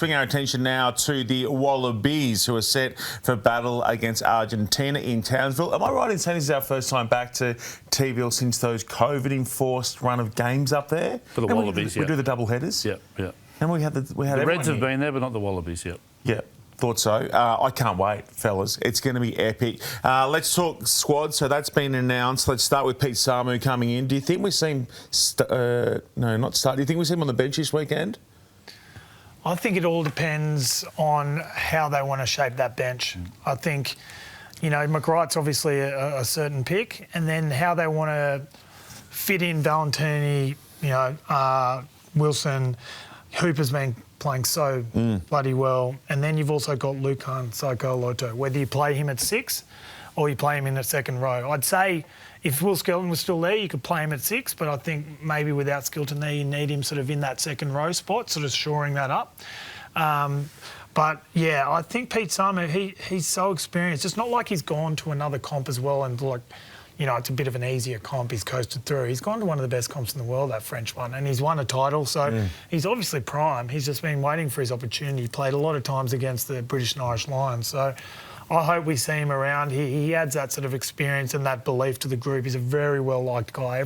swing our attention now to the Wallabies, who are set for battle against Argentina in Townsville. Am I right in saying this is our first time back to TVL since those COVID-enforced run of games up there? For the Wallabies, we do the double headers. Yeah. And we had the Reds have been there, but not the Wallabies. Yeah. Thought so. I can't wait, fellas. It's going to be epic. Let's talk squad. So that's been announced. Let's start with Pete Samu coming in. Do you think we see him... Do you think we see him on the bench this weekend? I think it all depends on how they want to shape that bench. I think, McWright's obviously a certain pick, and then how they want to fit in Valentini, Wilson. Hooper's been playing so bloody well. And then you've also got Lukan Saikoloto, whether you play him at 6 or you play him in the second row. I'd say if Will Skelton was still there, you could play him at 6, but I think maybe without Skelton there, you need him sort of in that second row spot, sort of shoring that up. But, yeah, I think Pete Samu, he's so experienced. It's not like he's gone to another comp as well and, it's a bit of an easier comp he's coasted through. He's gone to one of the best comps in the world, that French one, and he's won a title, so he's obviously prime. He's just been waiting for his opportunity. He played a lot of times against the British and Irish Lions, so I hope we see him around. He adds that sort of experience and that belief to the group. He's a very well-liked guy.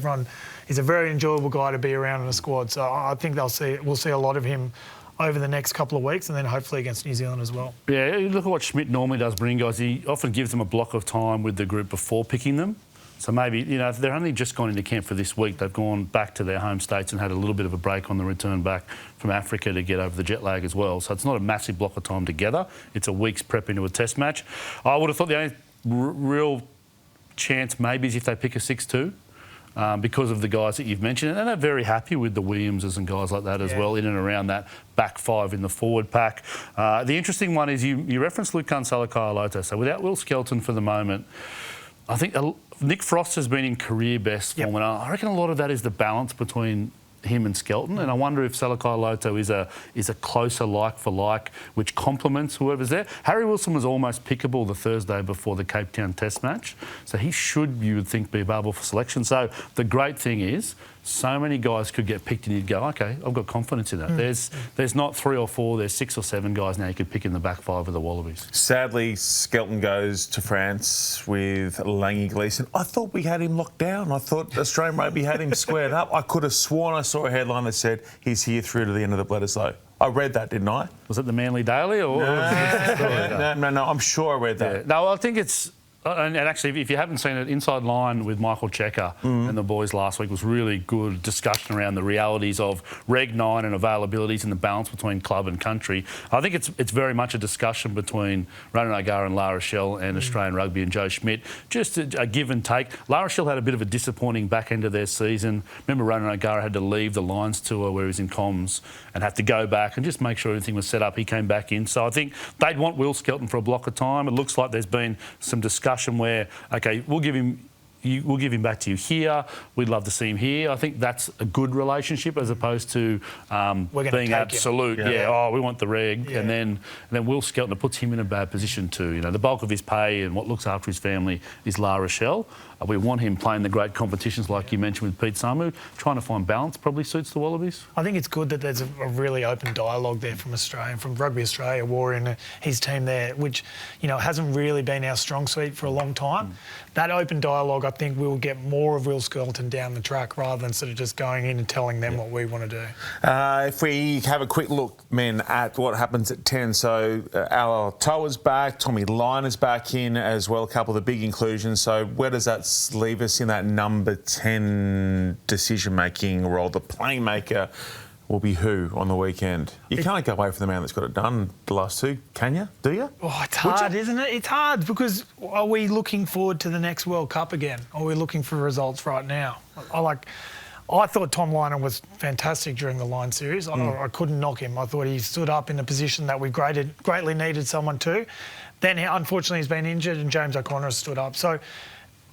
He's a very enjoyable guy to be around in the squad, so I think we'll see a lot of him over the next couple of weeks and then hopefully against New Zealand as well. Yeah, you look at what Schmidt normally does bring guys. He often gives them a block of time with the group before picking them. So maybe, if they're only just gone into camp for this week, they've gone back to their home states and had a little bit of a break on the return back from Africa to get over the jet lag as well. So it's not a massive block of time together. It's a week's prep into a test match. I would have thought the only real chance maybe is if they pick a 6-2. Because of the guys that you've mentioned. And they're very happy with the Williamses and guys like that as well, in and around that back 5 in the forward pack. The interesting one is you referenced Lukan Salakaia-Loto. So without Will Skelton for the moment, I think Nick Frost has been in career best form, and I reckon a lot of that is the balance between him and Skelton, and I wonder if Salakaia-Loto is a closer like for like, which complements whoever's there. Harry Wilson was almost pickable the Thursday before the Cape Town Test match, so he should, you would think, be available for selection. So the great thing is, so many guys could get picked and you'd go, OK, I've got confidence in that. There's not 3 or 4, there's 6 or 7 guys now you could pick in the back 5 of the Wallabies. Sadly, Skelton goes to France with Langy Gleeson. I thought we had him locked down. I thought Australian Rugby had him squared up. I could have sworn I saw a headline that said he's here through to the end of the Bledisloe. I read that, didn't I? Was it the Manly Daily? Or No, I'm sure I read that. Yeah. No, I think it's... And actually, if you haven't seen it, Inside Line with Michael Checker and the boys last week was really good discussion around the realities of Reg 9 and availabilities and the balance between club and country. I think it's very much a discussion between Ronan O'Gara and La Rochelle and Australian Rugby and Joe Schmidt. Just a give and take. La Rochelle had a bit of a disappointing back end of their season. Remember, Ronan O'Gara had to leave the Lions tour where he was in comms and had to go back and just make sure everything was set up. He came back in. So I think they'd want Will Skelton for a block of time. It looks like there's been some discussion where, OK, we'll give him back to you here. We'd love to see him here. I think that's a good relationship as opposed to being absolute. We want the reg, and then Will Skelton, it puts him in a bad position too. The bulk of his pay and what looks after his family is La Rochelle. We want him playing the great competitions like you mentioned with Pete Samu. Trying to find balance probably suits the Wallabies. I think it's good that there's a really open dialogue there from Australia, from Rugby Australia, Warren and his team there, which, hasn't really been our strong suit for a long time. That open dialogue, I think we'll get more of Will Skelton down the track rather than sort of just going in and telling them what we want to do. If we have a quick look, men, at what happens at 10. So our Toa's back, Tommy Liner's back in as well, a couple of the big inclusions. So where does that leave us in that number 10 decision-making role? The playmaker will be who on the weekend? You can't go away from the man that's got it done the last 2, can you? Do you? Oh, it's hard, isn't it? It's hard because are we looking forward to the next World Cup again? Or are we looking for results right now? I thought Tom Liner was fantastic during the Line series. I couldn't knock him. I thought he stood up in a position that we greatly needed someone to. Then, unfortunately, he's been injured and James O'Connor has stood up. So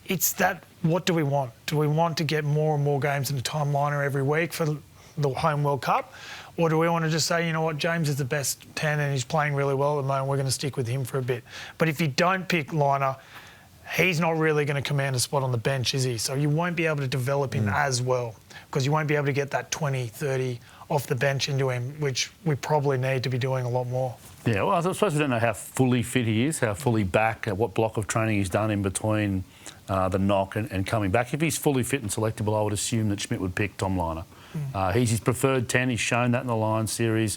it's that, what do we want? Do we want to get more and more games into Tom Liner every week for the home World Cup? Or do we want to just say, you know what, James is the best 10 and he's playing really well at the moment, we're going to stick with him for a bit. But if you don't pick Liner, he's not really going to command a spot on the bench, is he? So you won't be able to develop him as well because you won't be able to get that 20, 30 off the bench into him, which we probably need to be doing a lot more. Yeah, well, I suppose we don't know how fully fit he is, how fully back, what block of training he's done in between the knock and coming back. If he's fully fit and selectable, I would assume that Schmidt would pick Tom Liner. He's his preferred 10. He's shown that in the Lions series.